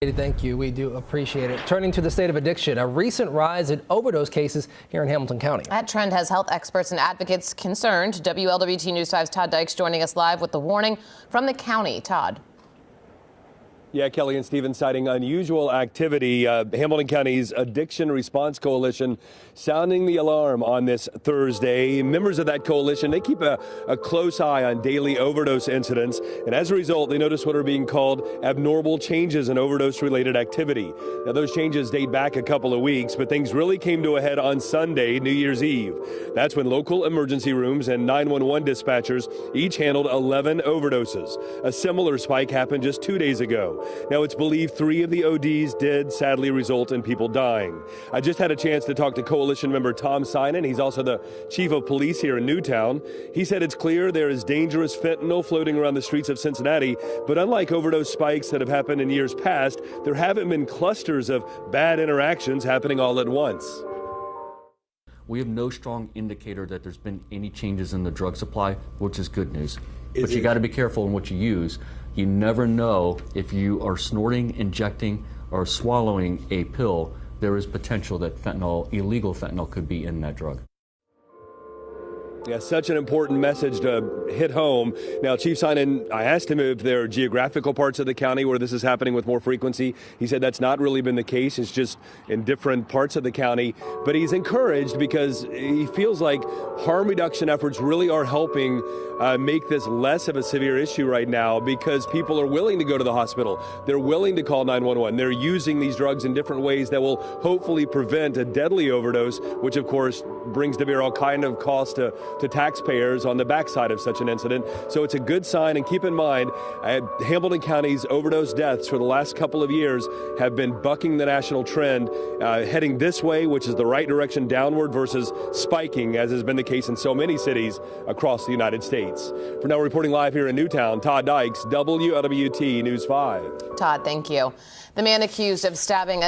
Thank you. We do appreciate it. Turning to the state of addiction, a recent rise in overdose cases here in Hamilton County. That trend has health experts and advocates concerned. WLWT News 5's Todd Dykes joining us live with the warning from the county. Todd. Yeah, Kelly and Stephen citing unusual activity. Hamilton County's Addiction Response Coalition sounding the alarm on this Thursday. Members of that coalition, they keep a close eye on daily overdose incidents. And as a result, they notice what are being called abnormal changes in overdose-related activity. Now, those changes date back a couple of weeks, but things really came to a head on Sunday, New Year's Eve. That's when local emergency rooms and 911 dispatchers each handled 11 overdoses. A similar spike happened just 2 days ago. Now, it's believed 3 of the ODs did sadly result in people dying. I just had a chance to talk to coalition member Tom Synan. He's also the chief of police here in Newtown. He said it's clear there is dangerous fentanyl floating around the streets of Cincinnati, but unlike overdose spikes that have happened in years past, there haven't been clusters of bad interactions happening all at once. We have no strong indicator that there's been any changes in the drug supply, which is good news. But you got to be careful in what you use. You never know if you are snorting, injecting, or swallowing a pill, there is potential that fentanyl, illegal fentanyl, could be in that drug. Yeah, such an important message to hit home. Now, Chief Synan, I asked him if there are geographical parts of the county where this is happening with more frequency. He said that's not really been the case. It's just in different parts of the county. But he's encouraged because he feels like harm reduction efforts really are helping make this less of a severe issue right now, because people are willing to go to the hospital. They're willing to call 911. They're using these drugs in different ways that will hopefully prevent a deadly overdose, which of course brings to bear all kind of cost to taxpayers on the backside of such an incident. So it's a good sign. And keep in mind, Hamilton County's overdose deaths for the last couple of years have been bucking the national trend, heading this way, which is the right direction downward, versus spiking, as has been the case in so many cities across the United States. For now, reporting live here in Newtown, Todd Dykes, WLWT News 5. Todd, thank you. The man accused of stabbing